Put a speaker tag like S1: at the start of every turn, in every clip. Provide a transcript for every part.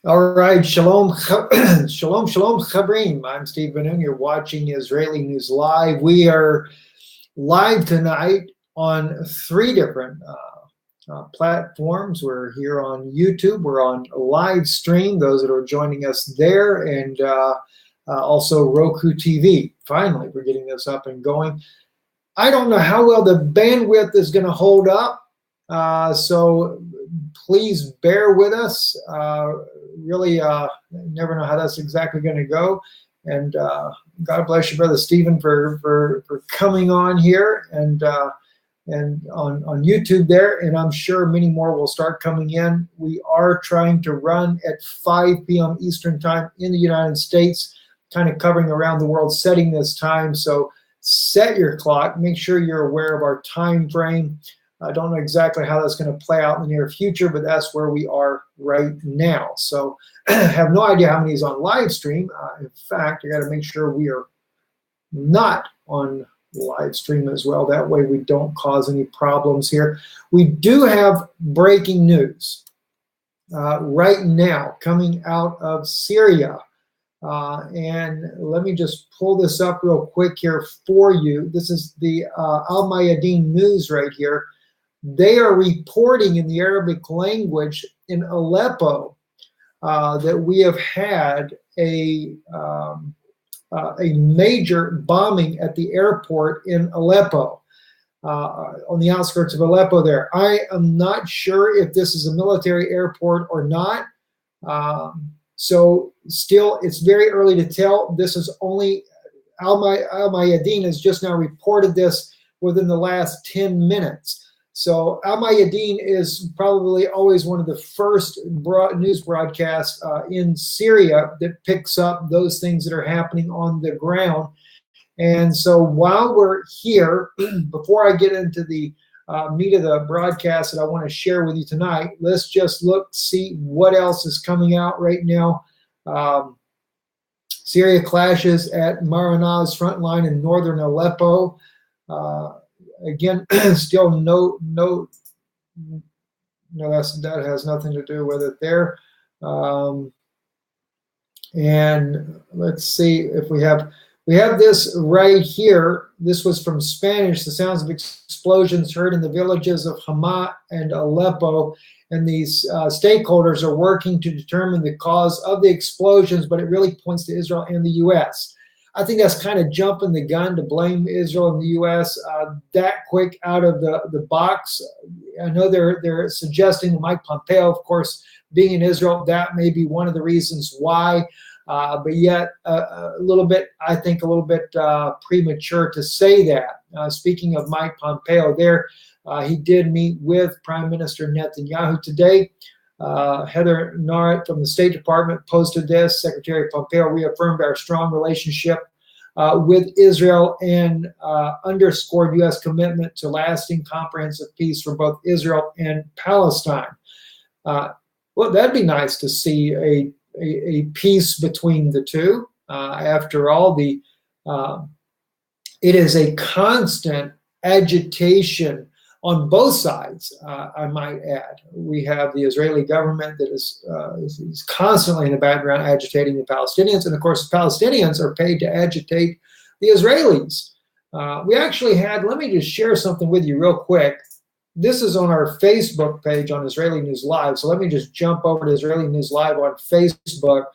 S1: All right, shalom, shalom, shalom, chabrim. I'm Steve Ben-Nun. You're watching Israeli News Live. We are live tonight on three different platforms. We're here on YouTube. We're on live stream, those that are joining us there, and also Roku TV. Finally, we're getting this up and going. I don't know how well the bandwidth is going to hold up, so please bear with us. Really, never know how that's exactly going to go. And God bless you, Brother Stephen, for coming on here and on YouTube there. And I'm sure many more will start coming in. We are trying to run at 5 p.m. Eastern time in the United States, kind of covering around the world, setting this time. So set your clock. Make sure you're aware of our time frame. I don't know exactly how that's going to play out in the near future, but that's where we are right now. So I have no idea how many is on live stream. In fact, I got to make sure we are not on live stream as well. That way we don't cause any problems here. We do have breaking news right now coming out of Syria. And let me just pull this up real quick here for you. This is the Al Mayadeen news right here. They are reporting in the Arabic language in Aleppo that we have had a major bombing at the airport in Aleppo, on the outskirts of Aleppo there. I am not sure if this is a military airport or not. So still, it's very early to tell. This is only, Al Mayadeen has just now reported this within the last 10 minutes. So Al Mayadeen is probably always one of the first news broadcasts in Syria that picks up those things that are happening on the ground. And so while we're here, before I get into the meat of the broadcast that I want to share with you tonight, let's just see what else is coming out right now. Syria clashes at Maranah's front line in northern Aleppo. Again, still that has nothing to do with it there. And let's see if we have this right here. This was from Spanish. The sounds of explosions heard in the villages of Hama and Aleppo. And these stakeholders are working to determine the cause of the explosions, but it really points to Israel and the U.S. I think that's kind of jumping the gun to blame Israel and the U.S. That quick out of the box. I know they're suggesting that Mike Pompeo, of course, being in Israel, that may be one of the reasons why. But yet, a little bit premature to say that. Speaking of Mike Pompeo, he did meet with Prime Minister Netanyahu today. Heather Nauert from the State Department posted this. Secretary Pompeo reaffirmed our strong relationship with Israel and underscored U.S. commitment to lasting comprehensive peace for both Israel and Palestine. Well, that'd be nice to see a peace between the two. After all, it is a constant agitation on both sides, I might add. We have the Israeli government that is constantly in the background agitating the Palestinians. And of course, the Palestinians are paid to agitate the Israelis. We actually had, let me just share something with you real quick. This is on our Facebook page on Israeli News Live. So let me just jump over to Israeli News Live on Facebook.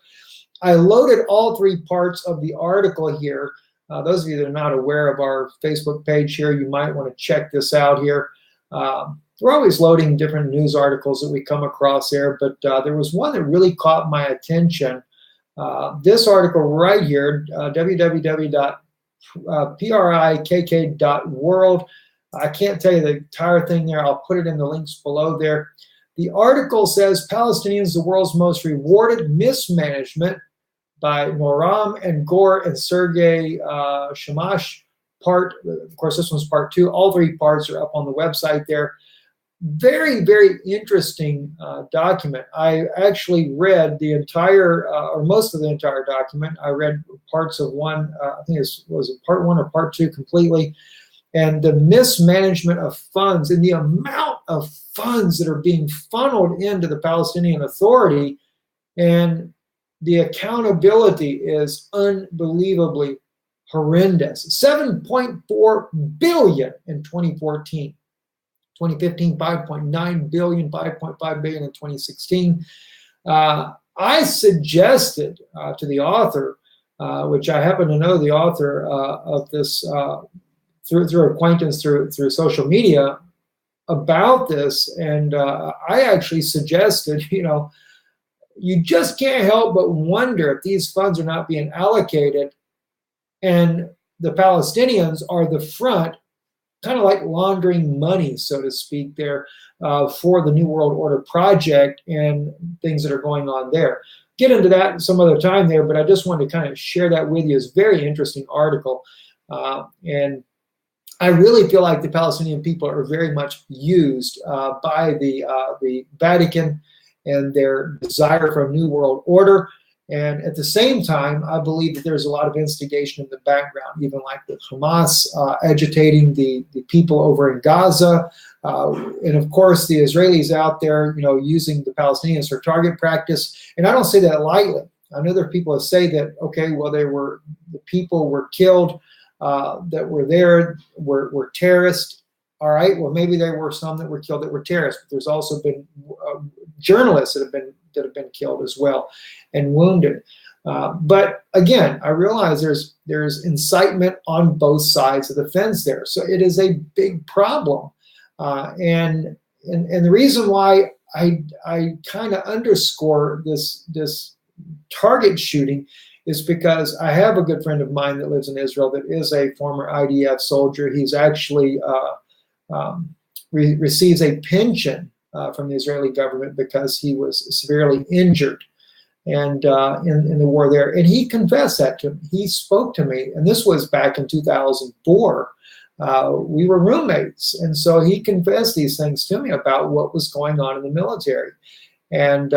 S1: I loaded all three parts of the article here. Those of you that are not aware of our Facebook page here, you might want to check this out here. We're always loading different news articles that we come across there, but there was one that really caught my attention. This article right here, www.prikk.world. I can't tell you the entire thing there. I'll put it in the links below there. The article says Palestinians, the world's most rewarded mismanagement by Noram and Gore and Sergei Shamash. Of course, this one's part 2. All three parts are up on the website there. Very, very interesting document. I actually read the entire, or most of the entire document. I read parts of one, I think was it part 1 or part 2 completely. And the mismanagement of funds and the amount of funds that are being funneled into the Palestinian Authority And the accountability is unbelievably horrendous. 7.4 billion in 2014. 2015, 5.9 billion, 5.5 billion in 2016. I suggested to the author, which I happen to know the author of this through acquaintance through social media, about this, and I actually suggested, you just can't help but wonder if these funds are not being allocated, and the Palestinians are the front, kind of like laundering money, so to speak, there for the New World Order project and things that are going on there. Get into that some other time there, but I just wanted to kind of share that with you. It's a very interesting article. And I really feel like the Palestinian people are very much used by the Vatican and their desire for a New World Order. And at the same time, I believe that there's a lot of instigation in the background, even like with Hamas agitating the people over in Gaza. And of course, the Israelis out there, using the Palestinians for target practice. And I don't say that lightly. I know there are people that say that, okay, well, the people were killed that were there were terrorists. All right, well, maybe there were some that were killed that were terrorists, but there's also been journalists that have been killed as well and wounded. But again, I realize there's incitement on both sides of the fence there, so it is a big problem. And the reason why I kind of underscore this target shooting is because I have a good friend of mine that lives in Israel that is a former IDF soldier. He's actually receives a pension from the Israeli government because he was severely injured and in the war there. And he confessed that to me. He spoke to me, and this was back in 2004. We were roommates, and so he confessed these things to me about what was going on in the military. And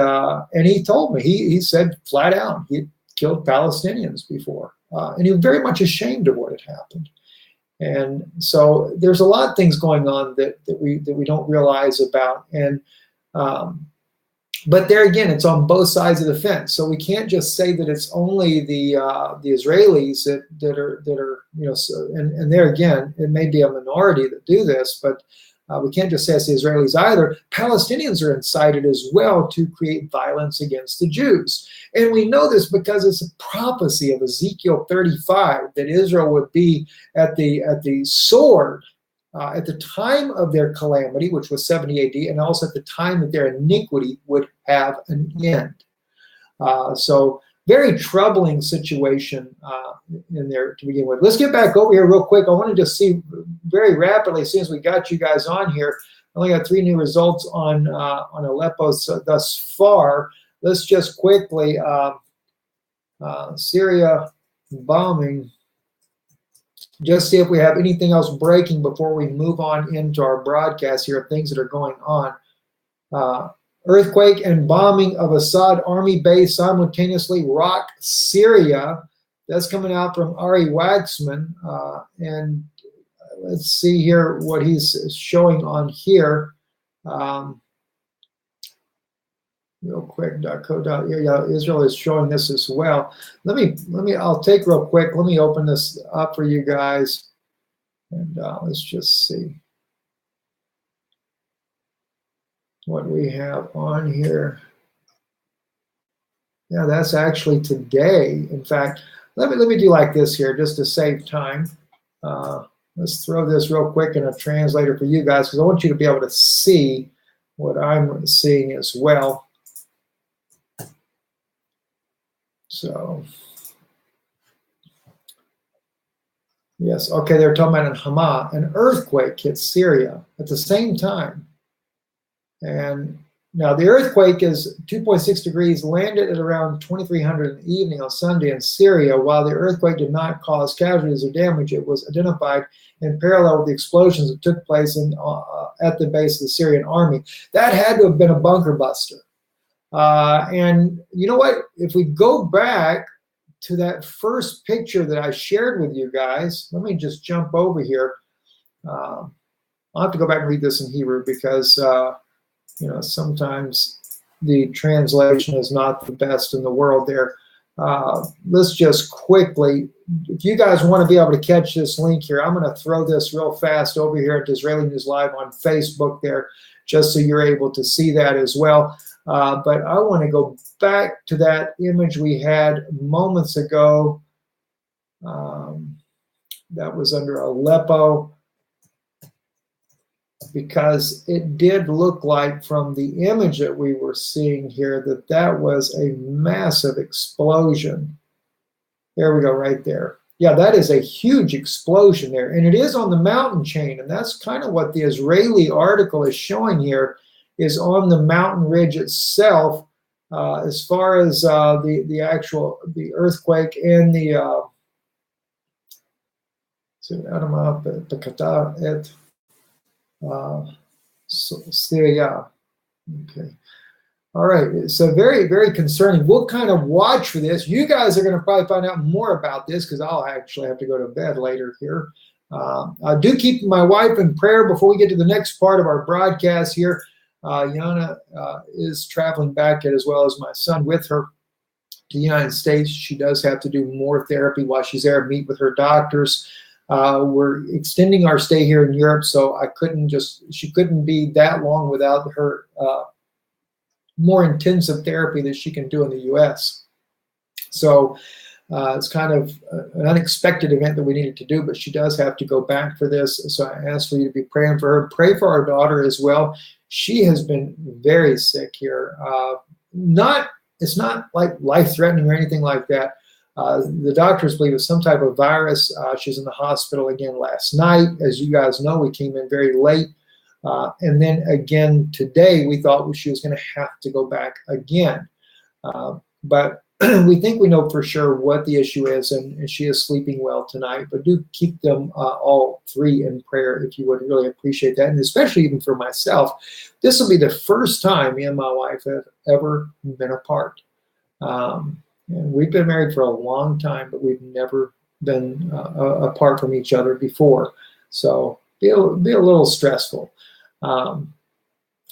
S1: he told me, he said flat out, he had killed Palestinians before, and he was very much ashamed of what had happened. And so there's a lot of things going on that we don't realize about. And but there again, it's on both sides of the fence. So we can't just say that it's only the Israelis that are and there again, it may be a minority that do this, but we can't just say it's the Israelis either. Palestinians are incited as well to create violence against the Jews. And we know this because it's a prophecy of Ezekiel 35 that Israel would be at the sword at the time of their calamity, which was 70 AD, and also at the time that their iniquity would have an end. So very troubling situation in there to begin with. Let's get back over here real quick. I want to just see very rapidly, as soon as we got you guys on here, I only got 3 new results on Aleppo thus far. Let's just quickly, Syria bombing, just see if we have anything else breaking before we move on into our broadcast here of things that are going on. Earthquake and bombing of Assad army base simultaneously rock Syria. That's coming out from Ari Waxman. And let's see here what he's showing on here. Real quick, yeah, Israel is showing this as well. I'll take real quick. Let me open this up for you guys. And let's just see what we have on here. Yeah, that's actually today. In fact, let me do like this here just to save time. Let's throw this real quick in a translator for you guys because I want you to be able to see what I'm seeing as well. So, yes, okay, they're talking about in Hama, an earthquake hit Syria at the same time. And now the earthquake is 2.6 degrees, landed at around 2300 in the evening on Sunday in Syria. While the earthquake did not cause casualties or damage, it was identified in parallel with the explosions that took place at the base of the Syrian army. That had to have been a bunker buster. And you know what? If we go back to that first picture that I shared with you guys, let me just jump over here. I'll have to go back and read this in Hebrew because, sometimes the translation is not the best in the world there. Let's just quickly, if you guys want to be able to catch this link here, I'm going to throw this real fast over here at Israeli News Live on Facebook there, just so you're able to see that as well. But I want to go back to that image we had moments ago. That was under Aleppo, because it did look like from the image that we were seeing here that that was a massive explosion. There we go, right there. Yeah, that is a huge explosion there, and it is on the mountain chain, and that's kind of what the Israeli article is showing here, is on the mountain ridge itself, as far as the earthquake and the Syria. Okay. All right. So very, very concerning. We'll kind of watch for this. You guys are going to probably find out more about this because I'll actually have to go to bed later here. I do keep my wife in prayer before we get to the next part of our broadcast here. Yana is traveling back, as well as my son, with her to the United States. She does have to do more therapy while she's there, meet with her doctors. We're extending our stay here in Europe, so she couldn't be that long without her more intensive therapy that she can do in the U.S. So it's kind of an unexpected event that we needed to do, but she does have to go back for this. So I ask for you to be praying for her. Pray for our daughter as well. She has been very sick here. It's not like life-threatening or anything like that. The doctors believe it's some type of virus. She's in the hospital again last night. As you guys know, we came in very late. And then again today, we thought she was going to have to go back again. But we think we know for sure what the issue is, and she is sleeping well tonight. But do keep them all three in prayer if you would. Really appreciate that. And especially even for myself, this will be the first time me and my wife have ever been apart. And we've been married for a long time, but we've never been apart from each other before. So be a little stressful.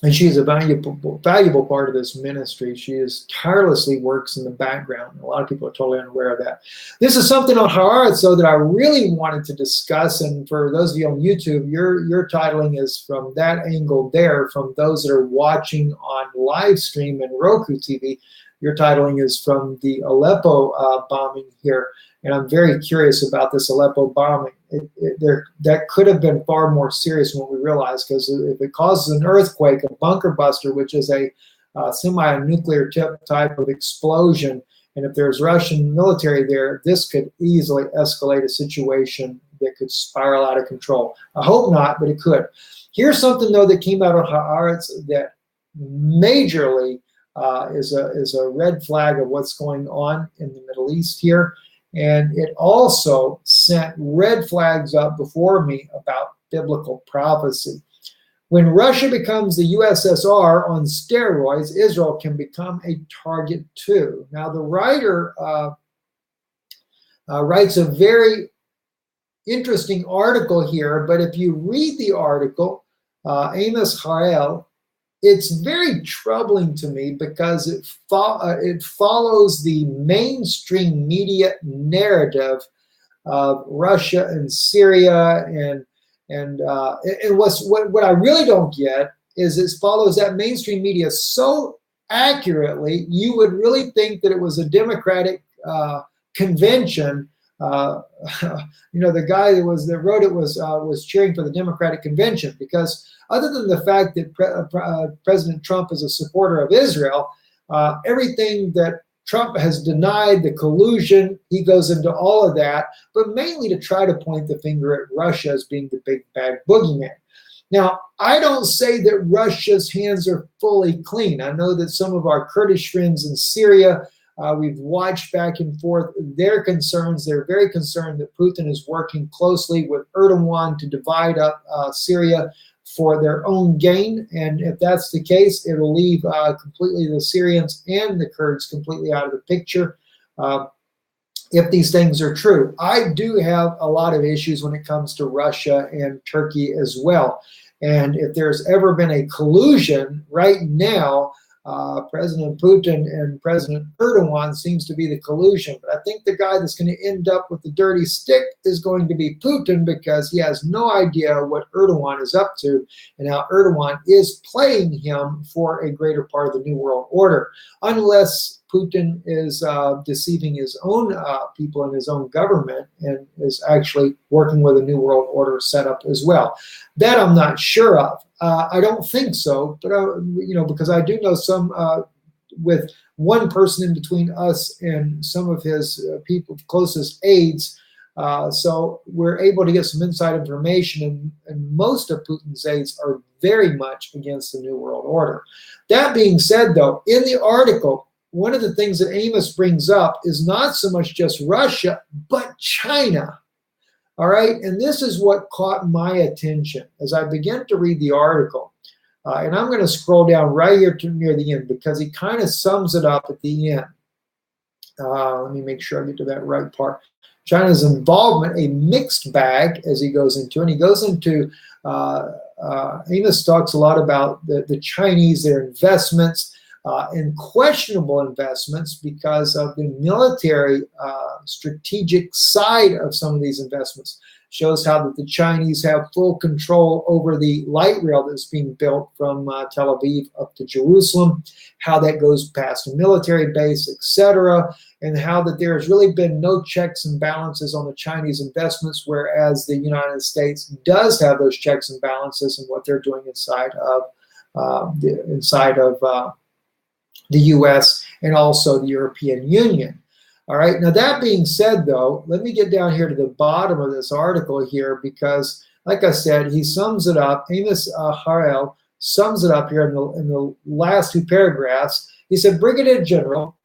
S1: And she is a valuable part of this ministry. She tirelessly works in the background. A lot of people are totally unaware of that. This is something on Haaretz, though, that I really wanted to discuss. And for those of you on YouTube, your titling is from that angle there. From those that are watching on live stream and Roku TV, your titling is from the Aleppo bombing here. And I'm very curious about this Aleppo bombing. That could have been far more serious than what we realized, because if it causes an earthquake, a bunker buster, which is a semi-nuclear type of explosion, and if there's Russian military there, this could easily escalate a situation that could spiral out of control. I hope not, but it could. Here's something, though, that came out of Haaretz that majorly is a red flag of what's going on in the Middle East here. And it also sent red flags up before me about biblical prophecy. When Russia becomes the USSR on steroids, Israel can become a target too. Now, the writer writes a very interesting article here, but if you read the article, Amos Harel, it's very troubling to me because it follows the mainstream media narrative of Russia and Syria, and what I really don't get is it follows that mainstream media so accurately. You would really think that it was a Democratic convention. The guy that wrote it was cheering for the Democratic convention, because other than the fact that President Trump is a supporter of Israel, everything that Trump has denied, the collusion, he goes into all of that, but mainly to try to point the finger at Russia as being the big bad boogeyman. Now, I don't say that Russia's hands are fully clean. I know that some of our Kurdish friends in Syria, we've watched back and forth their concerns. They're very concerned that Putin is working closely with Erdogan to divide up Syria for their own gain. And if that's the case, it will leave completely the Syrians and the Kurds completely out of the picture. If these things are true, I do have a lot of issues when it comes to Russia and Turkey as well. And if there's ever been a collusion right now, President Putin and President Erdogan seems to be the collusion. But I think the guy that's going to end up with the dirty stick is going to be Putin, because he has no idea what Erdogan is up to and how Erdogan is playing him for a greater part of the New World Order. Unless Putin is deceiving his own people in his own government and is actually working with a New World Order setup as well. That I'm not sure of. I don't think so, but because I do know some with one person in between us and some of his people, closest aides. So we're able to get some inside information, and most of Putin's aides are very much against the New World Order. That being said, though, in the article, one of the things that Amos brings up is not so much just Russia, but China. All right, and this is what caught my attention as I began to read the article. And I'm going to scroll down right here to near the end, because he kind of sums it up at the end. Let me make sure I get to that right part. China's involvement, a mixed bag, as he goes into. And he goes into, Amos talks a lot about the Chinese, their investments, and questionable investments because of the military strategic side of some of these investments. Shows how that the Chinese have full control over the light rail that's being built from Tel Aviv up to Jerusalem, how that goes past a military base, etc., and how that there has really been no checks and balances on the Chinese investments, whereas the United States does have those checks and balances in what they're doing inside of the U.S. and also the European Union. All right, now that being said, though, let me get down here to the bottom of this article here, because, like I said, he sums it up. Amos Harel sums it up here in the last two paragraphs. He said, Brigadier General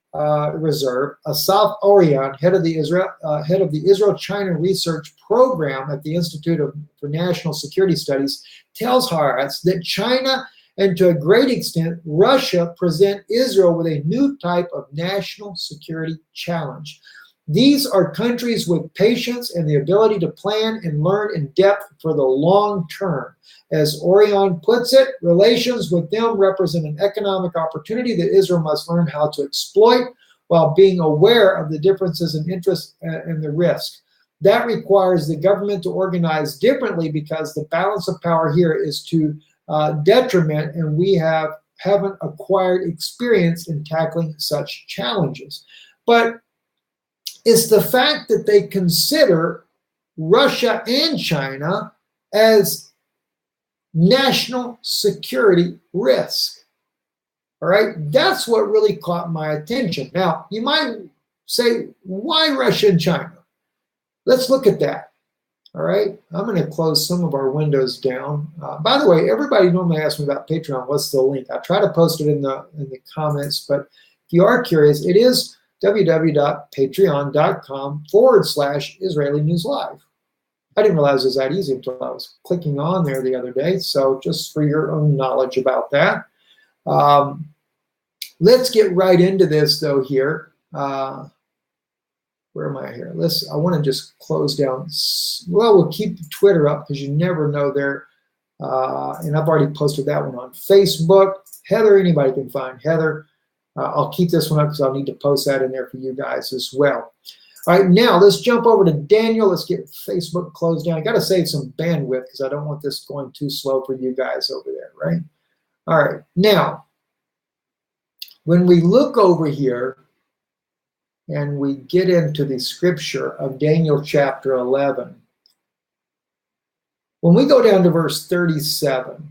S1: Reserve Asaf Orion, head of the Israel-China Research Program at the Institute for National Security Studies, tells Haaretz that China and to a great extent, Russia present Israel with a new type of national security challenge. These are countries with patience and the ability to plan and learn in depth for the long term. As Orion puts it, relations with them represent an economic opportunity that Israel must learn how to exploit while being aware of the differences in interest and the risk. That requires the government to organize differently, because the balance of power here is to detriment, and we haven't acquired experience in tackling such challenges. But it's the fact that they consider Russia and China as national security risk. All right, that's what really caught my attention. Now, you might say, why Russia and China? Let's look at that. All right, I'm going to close some of our windows down. By the way, everybody normally asks me about Patreon. What's the link? I try to post it in the comments, but if you are curious, it is www.patreon.com/Israeli News Live. I didn't realize it was that easy until I was clicking on there the other day. So just for your own knowledge about that. Let's get right into this, though, here. Where am I here? I want to just close down. Well, we'll keep Twitter up, because you never know there. And I've already posted that one on Facebook. Heather, anybody can find Heather. I'll keep this one up because I'll need to post that in there for you guys as well. All right, now let's jump over to Daniel. Let's get Facebook closed down. I got to save some bandwidth because I don't want this going too slow for you guys over there, right? All right, now, when we look over here, and we get into the scripture of Daniel chapter 11. When we go down to verse 37,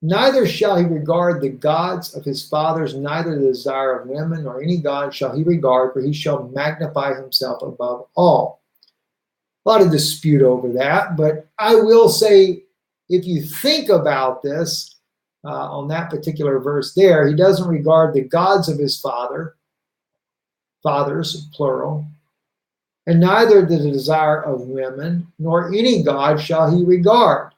S1: neither shall he regard the gods of his fathers, neither the desire of women, nor any god shall he regard, for he shall magnify himself above all. A lot of dispute over that, but I will say, if you think about this, on that particular verse there, he doesn't regard the gods of his fathers, plural, and neither the desire of women, nor any god shall he regard.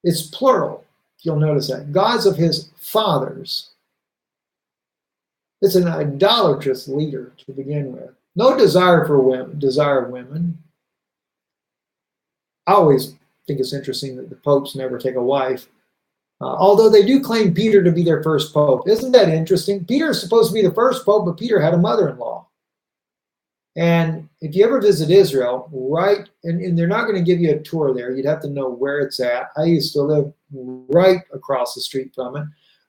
S1: It's plural, if you'll notice that. Gods of his fathers. It's an idolatrous leader to begin with. No desire for women, desire of women. I always think it's interesting that the popes never take a wife. Although they do claim Peter to be their first pope. Isn't that interesting? Peter is supposed to be the first pope, but Peter had a mother-in-law. And if you ever visit Israel, right, and they're not going to give you a tour there. You'd have to know where it's at. I used to live right across the street from it.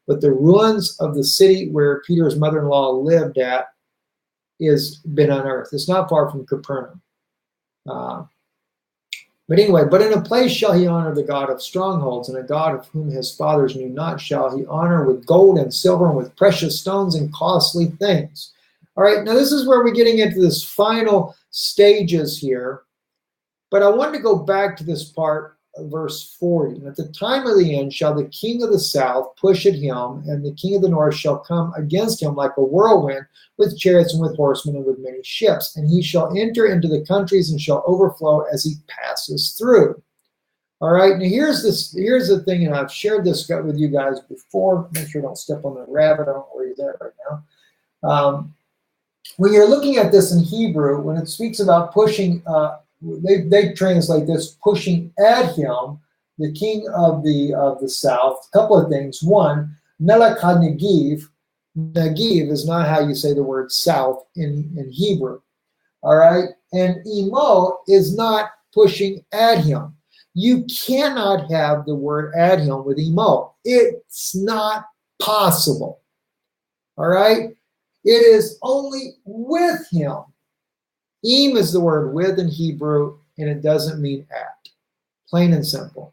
S1: But the ruins of the city where Peter's mother-in-law lived at is been unearthed. It's not far from Capernaum. But anyway, but in a place shall he honor the God of strongholds, and a God of whom his fathers knew not shall he honor with gold and silver and with precious stones and costly things. All right, now this is where we're getting into this final stages here. But I wanted to go back to this part of verse 40. And at the time of the end shall the king of the south push at him, and the king of the north shall come against him like a whirlwind, with chariots and with horsemen and with many ships. And he shall enter into the countries and shall overflow as he passes through. All right, now here's the thing, and I've shared this with you guys before. Make sure I don't step on the rabbit. I don't know where you're there right now. When you're looking at this in Hebrew, when it speaks about pushing, they translate this pushing at him, the king of the south. A couple of things. One, Melech HaNegiv. Negiv is not how you say the word south in Hebrew. All right, and Imo is not pushing at him. You cannot have the word at him with Imo. It's not possible. All right. It is only with him. Im is the word with in Hebrew, and it doesn't mean at. Plain and simple.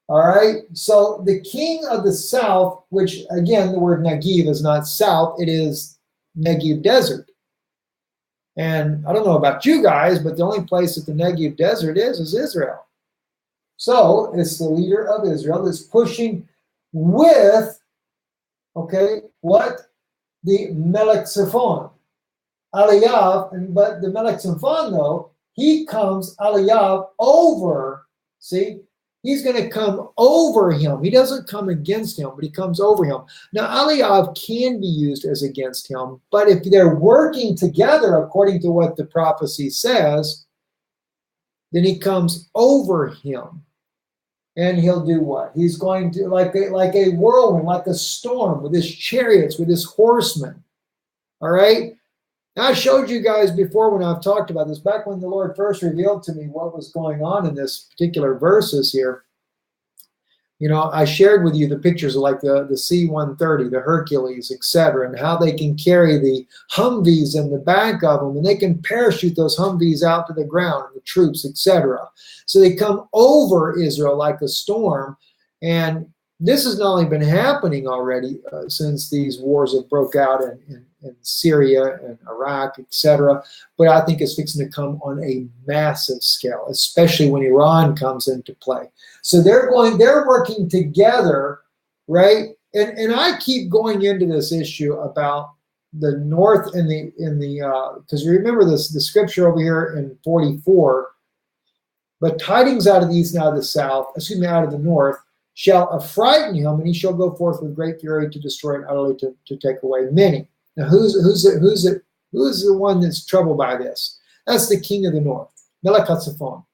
S1: All right? So the king of the south, which again, the word Negev is not south, it is Negev desert. And I don't know about you guys, but the only place that the Negev desert is Israel. So it's the leader of Israel that's pushing with, okay, what? The Melech Tzefon, Aliyav, but the Melech Tzefon, though, he comes Aliyav over, see, he's going to come over him. He doesn't come against him, but he comes over him. Now, Aliyav can be used as against him, but if they're working together, according to what the prophecy says, then he comes over him. And he'll do what? He's going to, like a whirlwind, like a storm, with his chariots, with his horsemen. All right? Now, I showed you guys before when I've talked about this, back when the Lord first revealed to me what was going on in this particular verses here. You know, I shared with you the pictures of like the C-130, the Hercules, etc., and how they can carry the Humvees in the back of them, and they can parachute those Humvees out to the ground, the troops, etc. So they come over Israel like a storm, and this has not only been happening already since these wars have broke out in Syria and Iraq, etc., but I think it's fixing to come on a massive scale, especially when Iran comes into play. So they're working together, right? And I keep going into this issue about the north and the because you remember this the scripture over here in 44. But tidings out of the east and out of the south, excuse me, out of the north, shall affrighten him, and he shall go forth with great fury to destroy and utterly to take away many. Now, who's the one that's troubled by this? That's the king of the north, Melech HaTzefon.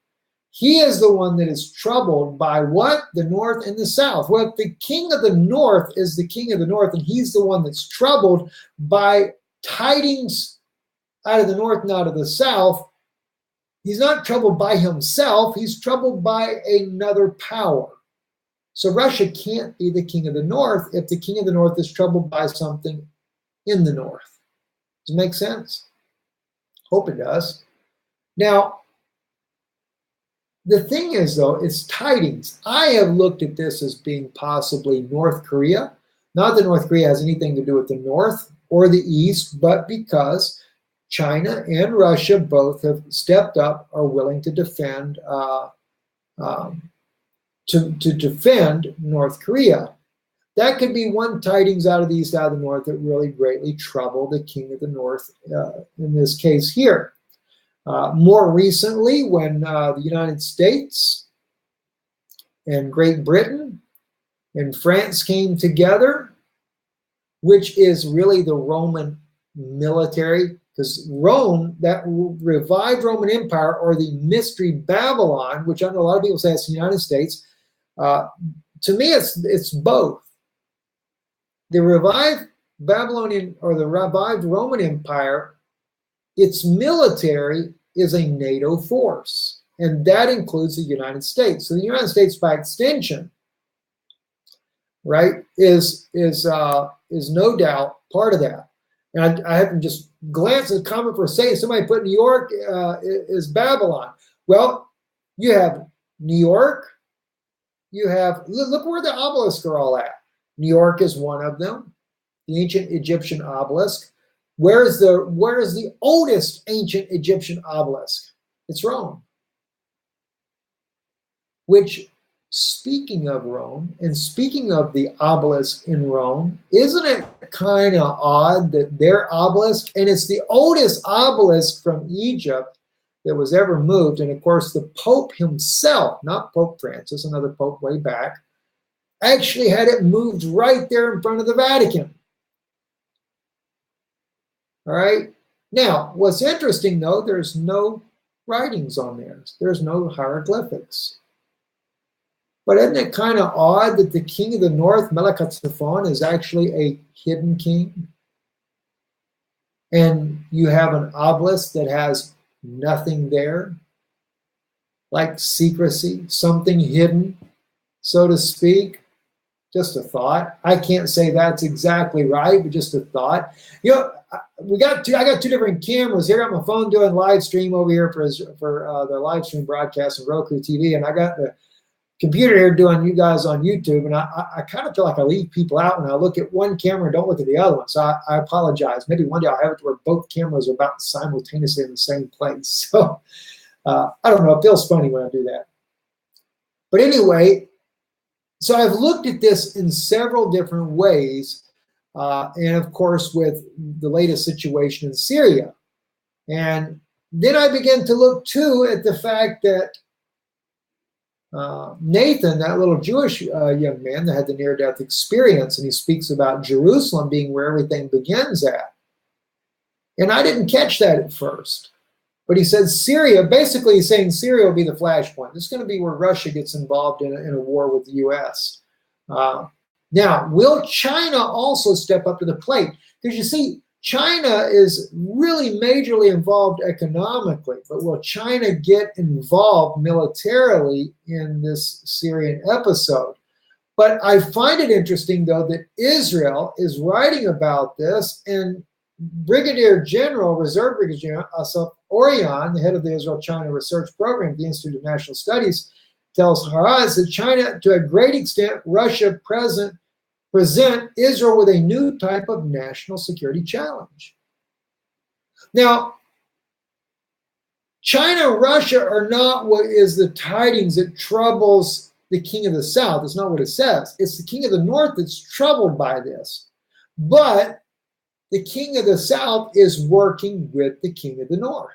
S1: He is the one that is troubled by what? The north and the south. Well, the king of the north is the king of the north, and he's the one that's troubled by tidings out of the north and out of the south. He's not troubled by himself. He's troubled by another power. So Russia can't be the king of the north if the king of the north is troubled by something in the north. Does it make sense? Hope it does. Now, the thing is, though, it's tidings. I have looked at this as being possibly North Korea. Not that North Korea has anything to do with the north or the east, but because China and Russia both have stepped up, are willing to defend to defend North Korea. That could be one tidings out of the east, out of the north that really greatly trouble the king of the north in this case here. More recently, when the United States and Great Britain and France came together, which is really the Roman military, because Rome, that revived Roman Empire, or the Mystery Babylon, which I know a lot of people say it's the United States, to me, it's both. The revived Babylonian or the revived Roman Empire, its military is a NATO force, and that includes the United States. So the United States, by extension, right, is no doubt part of that. And I haven't just glanced at the comment for a second. Somebody put New York is Babylon. Well, you have New York. You have, look where the obelisks are all at. New York is one of them, the ancient Egyptian obelisk. Where's the oldest ancient Egyptian obelisk? It's Rome. Which, speaking of Rome, and speaking of the obelisk in Rome, isn't it kind of odd that their obelisk, and it's the oldest obelisk from Egypt that was ever moved, and of course the Pope himself, not Pope Francis, another Pope way back, actually had it moved right there in front of the Vatican. All right. Now, what's interesting though, there's no writings on there. There's no hieroglyphics. But isn't it kind of odd that the king of the north, Melchizedek, is actually a hidden king? And you have an obelisk that has nothing there, like secrecy, something hidden, so to speak. Just a thought. I can't say that's exactly right, but just a thought. You know, I got two different cameras here. I got my phone doing live stream over here for the live stream broadcast on Roku TV, and I got the computer here doing you guys on YouTube, and I kind of feel like I leave people out when I look at one camera and don't look at the other one. So I apologize. Maybe one day I'll have it where both cameras are about simultaneously in the same place. So I don't know. It feels funny when I do that. But anyway, so I've looked at this in several different ways, and of course with the latest situation in Syria. And then I began to look too at the fact that Nathan, that little Jewish young man that had the near-death experience, and he speaks about Jerusalem being where everything begins at. And I didn't catch that at first. But he said Syria, basically he's saying Syria will be the flashpoint. This is going to be where Russia gets involved in a war with the U.S. Now, will China also step up to the plate? Because you see, China is really majorly involved economically, but will China get involved militarily in this Syrian episode? But I find it interesting, though, that Israel is writing about this, and Brigadier General, Reserve Brigadier General Asaf Orion, the head of the Israel-China Research Program at the Institute of National Studies, tells Haraz that China, to a great extent, Russia present Israel with a new type of national security challenge. Now, China and Russia are not what is the tidings that troubles the king of the south. It's not what it says. It's the king of the north that's troubled by this. But the king of the south is working with the king of the north.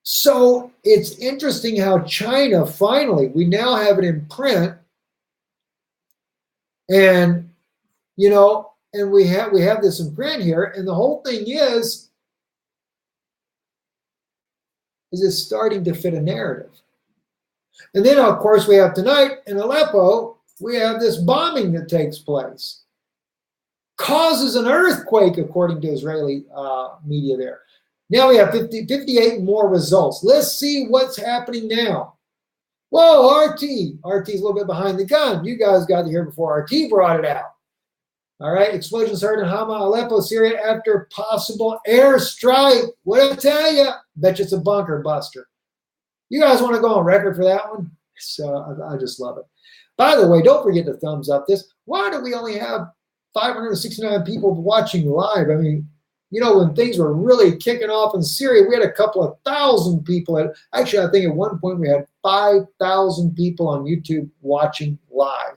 S1: So it's interesting how China finally, we now have it in print, and you know, and we have this in print here, and the whole thing is it's starting to fit a narrative. And then of course we have tonight in Aleppo, we have this bombing that takes place. Causes an earthquake, according to Israeli media there. Now we have 58 more results. Let's see what's happening now. Whoa, RT's a little bit behind the gun. You guys got to hear before RT brought it out. All right, explosions heard in Hama, Aleppo, Syria after possible airstrike. What did I tell you? Bet you it's a bunker buster. You guys want to go on record for that one? So I just love it. By the way, don't forget to thumbs up this. Why do we only have 569 people watching live? I mean, you know, when things were really kicking off in Syria, we had a couple of thousand people. Actually, I think at one point we had 5,000 people on YouTube watching live.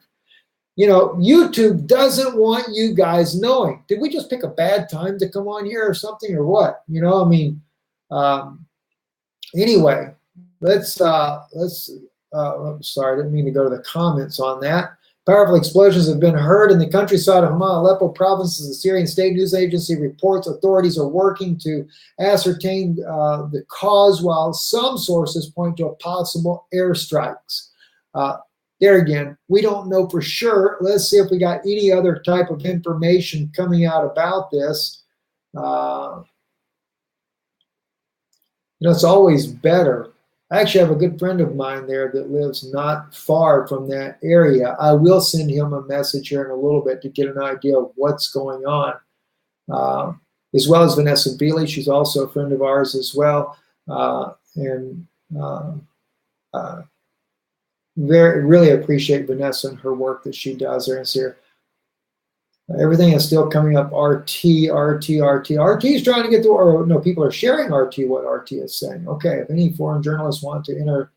S1: You know, YouTube doesn't want you guys knowing. Did we just pick a bad time to come on here or something, or what? You know, I mean, anyway, sorry, I didn't mean to go to the comments on that. Powerful explosions have been heard in the countryside of Hama, Aleppo provinces. The Syrian state news agency reports authorities are working to ascertain the cause, while some sources point to a possible airstrikes. there again, we don't know for sure. Let's see if we got any other type of information coming out about this. It's always better. I actually have a good friend of mine there that lives not far from that area. I will send him a message here in a little bit to get an idea of what's going on. As well as Vanessa Bealey. She's also a friend of ours as well. Really appreciate Vanessa and her work that she does there in Syria. Everything is still coming up RT. RT is trying to get to, or no, people are sharing RT, what RT is saying. Okay, if any foreign journalists want to enter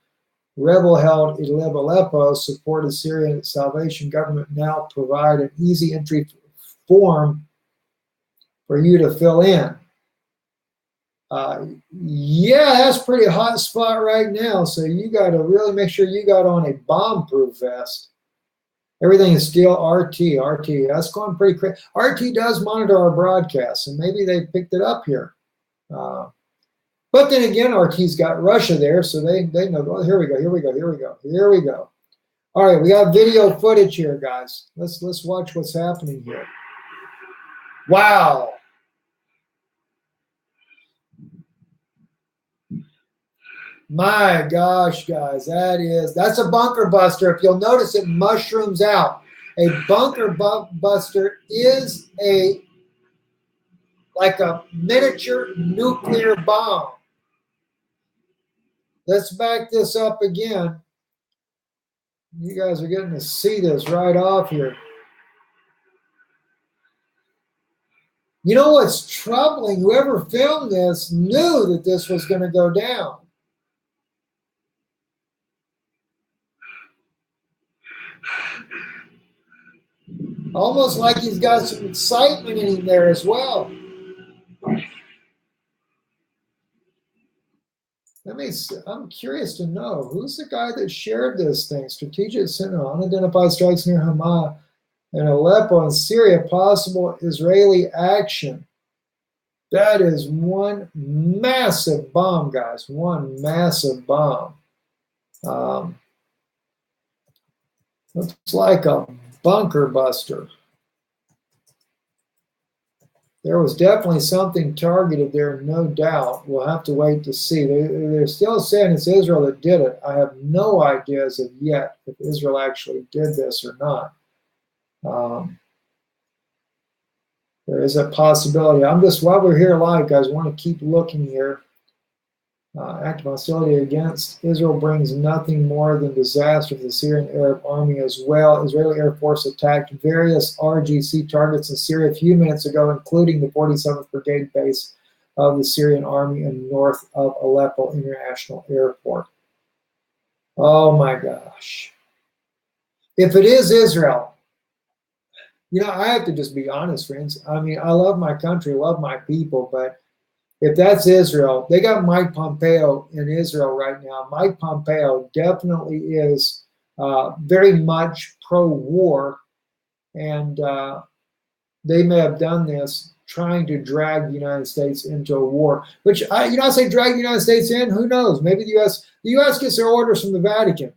S1: rebel-held Idlib Aleppo, supported Syrian Salvation Government now provide an easy entry form for you to fill in. Yeah, that's a pretty hot spot right now, so you got to really make sure you got on a bomb-proof vest. Everything is still RT. That's going pretty crazy. RT does monitor our broadcasts, and maybe they picked it up here. But then again, RT's got Russia there, so they know. Oh, here we go. All right, we got video footage here, guys. Let's watch what's happening here. Wow. My gosh, guys, that's a bunker buster. If you'll notice, it mushrooms out. A bunker buster is like a miniature nuclear bomb. Let's back this up again. You guys are getting to see this right off here. You know what's troubling? Whoever filmed this knew that this was going to go down. Almost like he's got some excitement in him there as well. I'm curious to know, who's the guy that shared this thing? Strategic Center, unidentified strikes near Hama and Aleppo in Syria, possible Israeli action. That is one massive bomb, guys. One massive bomb. Looks like a bunker buster. There was definitely something targeted there, no doubt. We'll have to wait to see. They're still saying it's Israel that did it. I have no idea as of yet if Israel actually did this or not. There is a possibility. While we're here live, guys, I want to keep looking here. Active hostility against Israel brings nothing more than disaster for the Syrian Arab army as well. Israeli Air Force attacked various RGC targets in Syria a few minutes ago, including the 47th Brigade base of the Syrian army in north of Aleppo International Airport. Oh my gosh. If it is Israel, I have to just be honest, friends. I mean, I love my country, love my people, but if that's Israel, they got Mike Pompeo in Israel right now. Mike Pompeo definitely is very much pro-war, and they may have done this trying to drag the United States into a war. Which I say drag the United States in. Who knows? Maybe the U.S. gets their orders from the Vatican.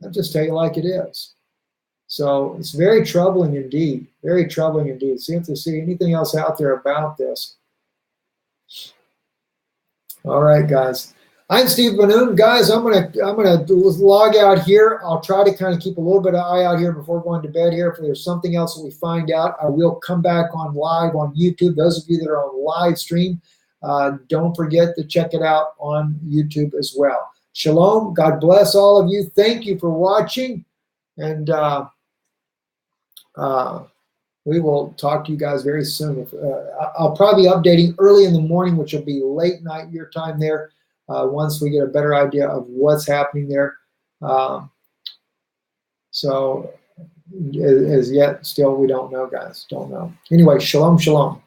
S1: I'll just tell you like it is. So it's very troubling indeed. Very troubling indeed. See if they see anything else out there about this. All right, guys. I'm Steve Benoon. Guys, I'm gonna log out here. I'll try to kind of keep a little bit of eye out here before going to bed here. If there's something else that we find out, I will come back on live on YouTube. Those of you that are on live stream, don't forget to check it out on YouTube as well. Shalom. God bless all of you. Thank you for watching. And we will talk to you guys very soon. I'll probably be updating early in the morning, which will be late night your time there, once we get a better idea of what's happening there. So as yet, still, we don't know, guys. Don't know. Anyway, shalom, shalom.